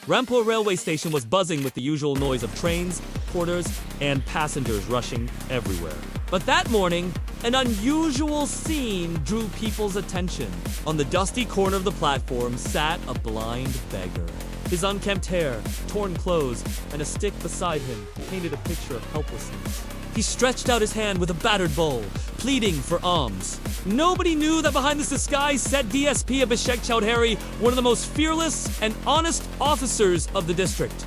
Rampur railway station was buzzing with the usual noise of trains, porters, and passengers rushing everywhere. But that morning, an unusual scene drew people's attention. On the dusty corner of the platform sat a blind beggar. His unkempt hair, torn clothes, and a stick beside him painted a picture of helplessness. He stretched out his hand with a battered bowl, pleading for alms. Nobody knew that behind this disguise sat DSP Abhishek Chowdhury, one of the most fearless and honest officers of the district.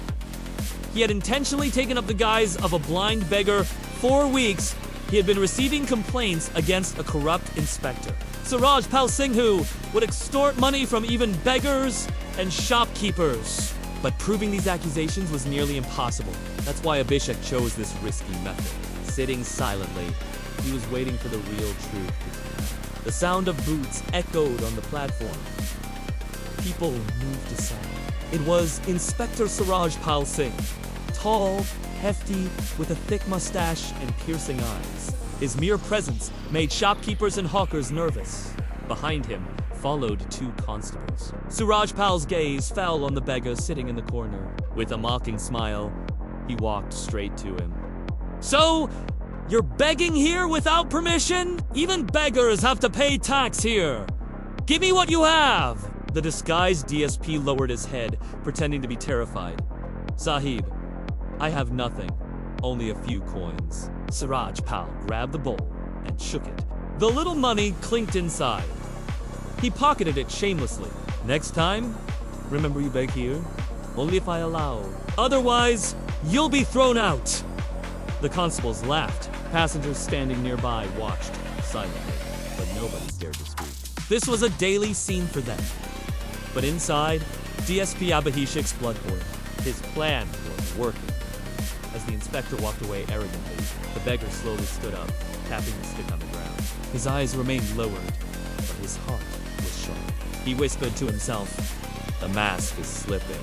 He had intentionally taken up the guise of a blind beggar. For weeks, he had been receiving complaints against a corrupt inspector, Suraj Pal Singh, who would extort money from even beggars and shopkeepers. But proving these accusations was nearly impossible. That's why Abhishek chose this risky method. Sitting silently, he was waiting for the real truth. The sound of boots echoed on the platform. People moved aside. It was Inspector Suraj Pal Singh, tall, hefty, with a thick mustache and piercing eyes. His mere presence made shopkeepers and hawkers nervous. Behind him followed two constables. Suraj Pal's gaze fell on the beggar sitting in the corner. With a mocking smile, he walked straight to him. "So, you're begging here without permission? Even beggars have to pay tax here. Give me what you have!" The disguised DSP lowered his head, pretending to be terrified. "Sahib, I have nothing, only a few coins." Suraj Pal grabbed the bowl and shook it. The little money clinked inside. He pocketed it shamelessly. "Next time, remember you beg here, only if I allow. Otherwise, you'll be thrown out." The constables laughed. Passengers standing nearby watched silently, but nobody dared to speak. This was a daily scene for them. But inside, DSP Abhishek's blood boiled. His plan was working. As the inspector walked away arrogantly, the beggar slowly stood up, tapping the stick on the ground. His eyes remained lowered, but his heart was sharp. He whispered to himself, "The mask is slipping.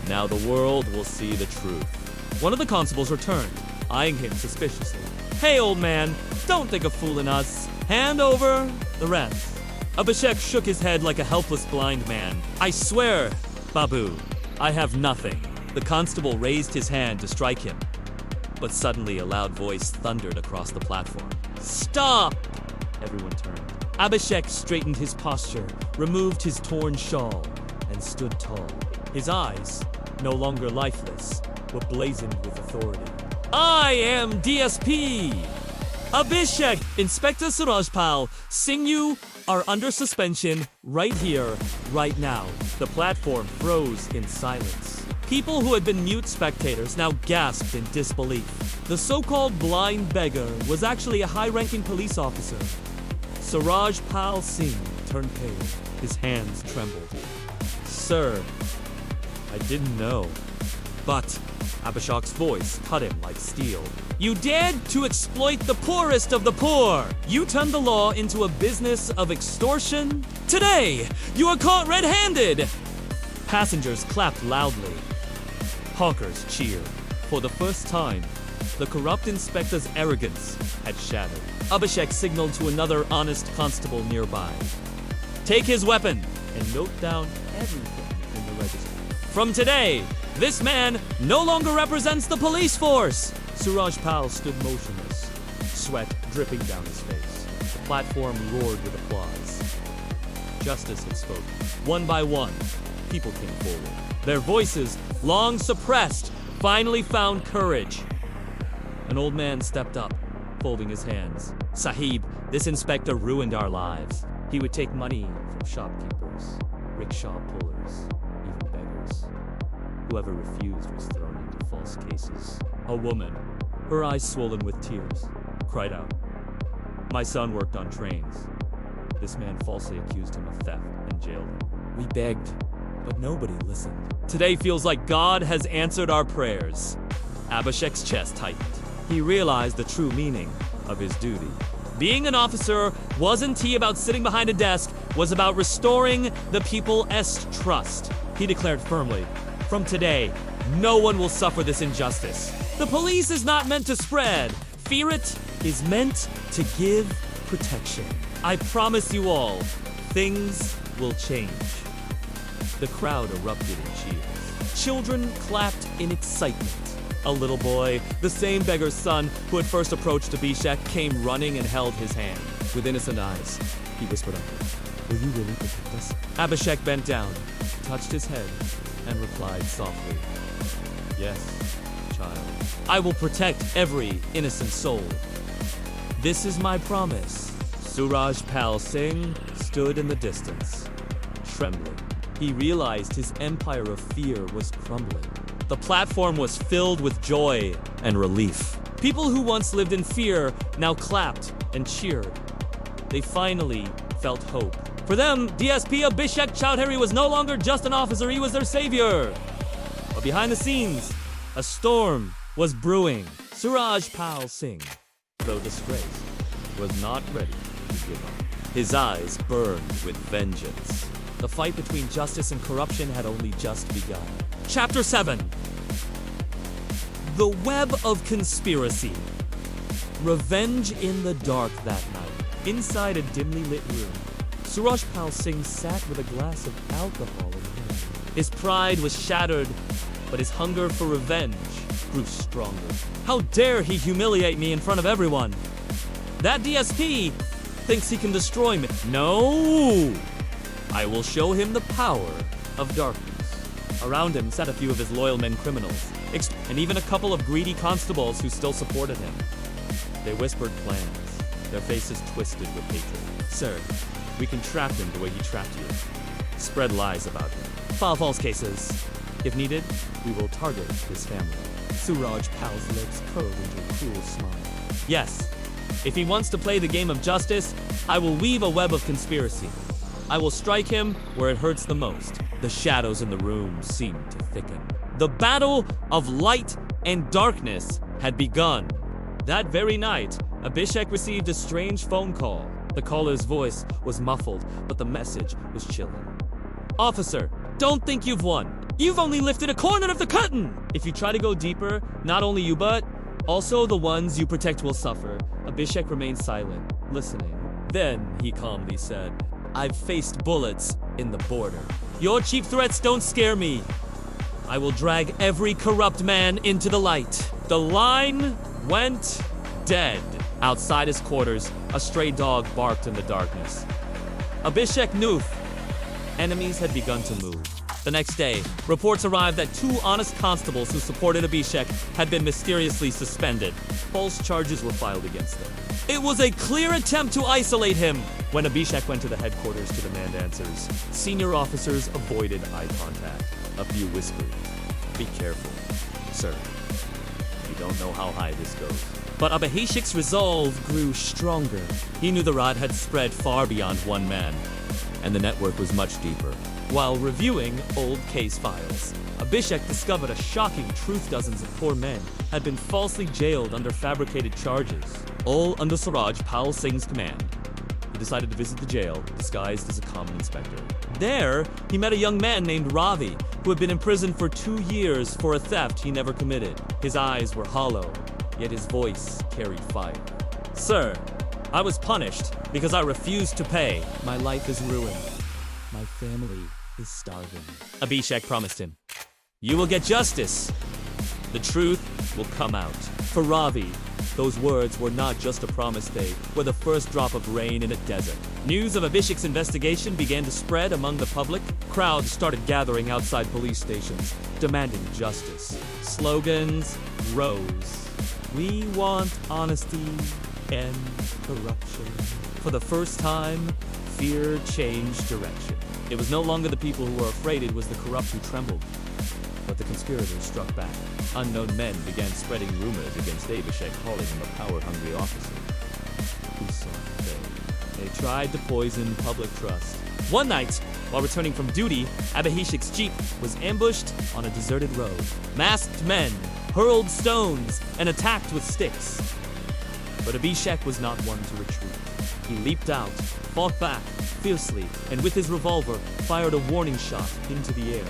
Now the world will see the truth." One of the constables returned, eyeing him suspiciously. "Hey, old man, don't think of fooling us. Hand over the rest." Abhishek shook his head like a helpless blind man. "I swear, Babu, I have nothing." The constable raised his hand to strike him, but suddenly a loud voice thundered across the platform. "Stop!" Everyone turned. Abhishek straightened his posture, removed his torn shawl, and stood tall. His eyes, no longer lifeless, were blazoned with authority. "I am DSP Abhishek! Inspector Suraj Pal Singh, you are under suspension right here, right now." The platform froze in silence. People who had been mute spectators now gasped in disbelief. The so-called blind beggar was actually a high-ranking police officer. Suraj Pal Singh turned pale. His hands trembled. "Sir, I didn't know." But Abhishek's voice cut him like steel. "You dared to exploit the poorest of the poor! You turned the law into a business of extortion? Today, you are caught red-handed!" Passengers clapped loudly. Hawkers cheered. For the first time, the corrupt inspector's arrogance had shattered. Abhishek signaled to another honest constable nearby. "Take his weapon and note down everything in the register. From today, this man no longer represents the police force." Suraj Pal stood motionless, sweat dripping down his face. The platform roared with applause. Justice had spoken. One by one, people came forward. Their voices, long suppressed, finally found courage. An old man stepped up, folding his hands. "Sahib, this inspector ruined our lives. He would take money from shopkeepers, rickshaw pullers, even beggars. Whoever refused was thrown into false cases." A woman, her eyes swollen with tears, cried out, "My son worked on trains. This man falsely accused him of theft and jailed him. We begged, but nobody listened. Today feels like God has answered our prayers." Abhishek's chest tightened. He realized the true meaning of his duty. Being an officer wasn't about sitting behind a desk, was about restoring the people's trust. He declared firmly, "From today, no one will suffer this injustice. The police is not meant to spread. Fear it is meant to give protection. I promise you all, things will change." The crowd erupted in cheers. Children clapped in excitement. A little boy, the same beggar's son who had first approached Abhishek, came running and held his hand. With innocent eyes, he whispered up, "Will you really protect us?" Abhishek bent down, touched his head, and replied softly, "Yes, child. I will protect every innocent soul. This is my promise." Suraj Pal Singh stood in the distance, trembling. He realized his empire of fear was crumbling. The platform was filled with joy and relief. People who once lived in fear now clapped and cheered. They finally felt hope. For them, DSP Abhishek Chowdhury was no longer just an officer, he was their savior. But behind the scenes, a storm was brewing. Suraj Pal Singh, though disgraced, was not ready to give up. His eyes burned with vengeance. The fight between justice and corruption had only just begun. Chapter 7. The Web of Conspiracy. Revenge in the dark that night. Inside a dimly lit room, Suraj Pal Singh sat with a glass of alcohol in hand. His pride was shattered, but his hunger for revenge grew stronger. How dare he humiliate me in front of everyone? That DSP thinks he can destroy me. No! I will show him the power of darkness. Around him sat a few of his loyal men criminals, and even a couple of greedy constables who still supported him. They whispered plans, their faces twisted with hatred. "Sir, we can trap him the way he trapped you. Spread lies about him. File false cases. If needed, we will target his family." Suraj Pal's lips curled into a cruel smile. "Yes, if he wants to play the game of justice, I will weave a web of conspiracy. I will strike him where it hurts the most." The shadows in the room seemed to thicken. The battle of light and darkness had begun. That very night, Abhishek received a strange phone call. The caller's voice was muffled, but the message was chilling. "Officer, don't think you've won. You've only lifted a corner of the curtain. If you try to go deeper, not only you but also the ones you protect will suffer." Abhishek remained silent, listening. Then he calmly said, "I've faced bullets in the border. Your cheap threats don't scare me. I will drag every corrupt man into the light." The line went dead. Outside his quarters, a stray dog barked in the darkness. Abhishek knew enemies had begun to move. The next day, reports arrived that 2 honest constables who supported Abhishek had been mysteriously suspended. False charges were filed against them. It was a clear attempt to isolate him. When Abhishek went to the headquarters to demand answers, senior officers avoided eye contact. A few whispered, "Be careful, sir. You don't know how high this goes." But Abhishek's resolve grew stronger. He knew the rot had spread far beyond one man, and the network was much deeper. While reviewing old case files, Abhishek discovered a shocking truth. Dozens of poor men had been falsely jailed under fabricated charges, all under Suraj Pal Singh's command. He decided to visit the jail, disguised as a common inspector. There, he met a young man named Ravi, who had been imprisoned for 2 years for a theft he never committed. His eyes were hollow, yet his voice carried fire. "Sir, I was punished because I refused to pay. My life is ruined. My family is starving." Abhishek promised him, "You will get justice. The truth will come out." For Ravi, those words were not just a promise, they were the first drop of rain in a desert. News of Abhishek's investigation began to spread among the public. Crowds started gathering outside police stations, demanding justice. Slogans rose. "We want honesty and corruption." For the first time, fear changed direction. It was no longer the people who were afraid, it was the corrupt who trembled. But the conspirators struck back. Unknown men began spreading rumors against Abhishek, calling him a power-hungry officer who sought fame. They tried to poison public trust. One night, while returning from duty, Abhishek's jeep was ambushed on a deserted road. Masked men hurled stones and attacked with sticks. But Abhishek was not one to retreat. He leaped out, fought back fiercely, and with his revolver, fired a warning shot into the air.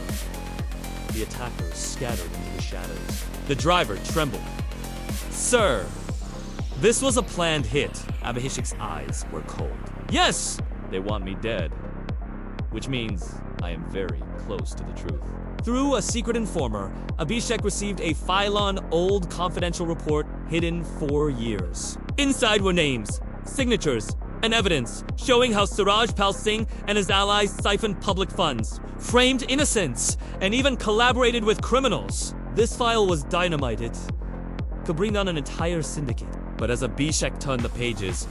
The attackers scattered into the shadows. The driver trembled. "Sir, this was a planned hit." Abhishek's eyes were cold. "Yes, they want me dead, which means I am very close to the truth." Through a secret informer, Abhishek received a file-on old confidential report hidden for years. Inside were names, signatures, and evidence showing how Suraj Pal Singh and his allies siphoned public funds, framed innocents, and even collaborated with criminals. This file was dynamited. Could bring down an entire syndicate. But as Abhishek turned the pages,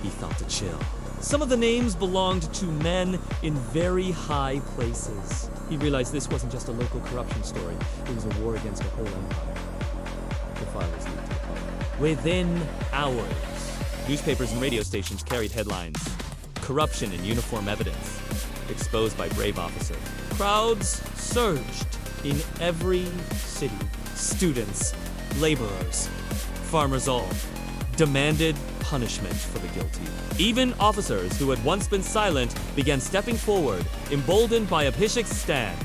he felt a chill. Some of the names belonged to men in very high places. He realized this wasn't just a local corruption story. It was a war against a whole empire. The file was leaked to the public. Within hours, newspapers and radio stations carried headlines. Corruption in uniform evidence, exposed by brave officer. Crowds surged in every city. Students, laborers, farmers all demanded punishment for the guilty. Even officers who had once been silent began stepping forward, emboldened by Abhishek's stand.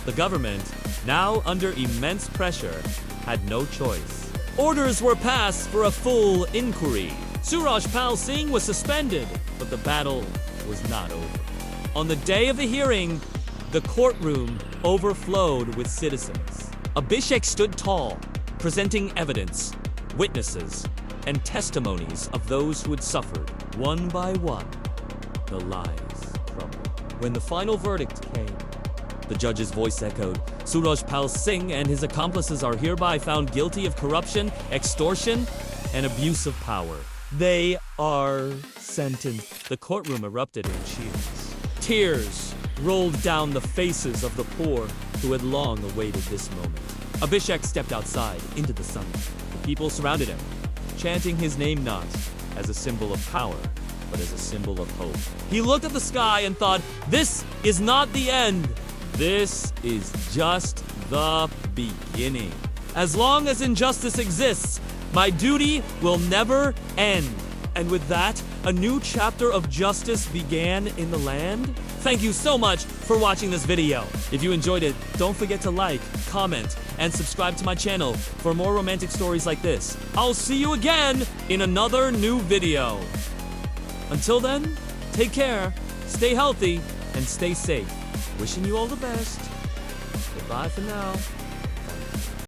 The government, now under immense pressure, had no choice. Orders were passed for a full inquiry. Suraj Pal Singh was suspended, but the battle was not over. On the day of the hearing, the courtroom overflowed with citizens. Abhishek stood tall, presenting evidence, witnesses, and testimonies of those who had suffered. One by one, the lies crumbled. When the final verdict came, the judge's voice echoed, Suraj Pal Singh and his accomplices are hereby found guilty of corruption, extortion, and abuse of power. They are sentenced. The courtroom erupted in cheers. Tears rolled down the faces of the poor who had long awaited this moment. Abhishek stepped outside into the sun. The people surrounded him, chanting his name not as a symbol of power, but as a symbol of hope. He looked at the sky and thought, this is not the end. This is just the beginning. As long as injustice exists, my duty will never end. And with that, a new chapter of justice began in the land. Thank you so much for watching this video. If you enjoyed it, don't forget to like, comment, and subscribe to my channel for more romantic stories like this. I'll see you again in another new video. Until then, take care, stay healthy, and stay safe. Wishing you all the best. Goodbye for now.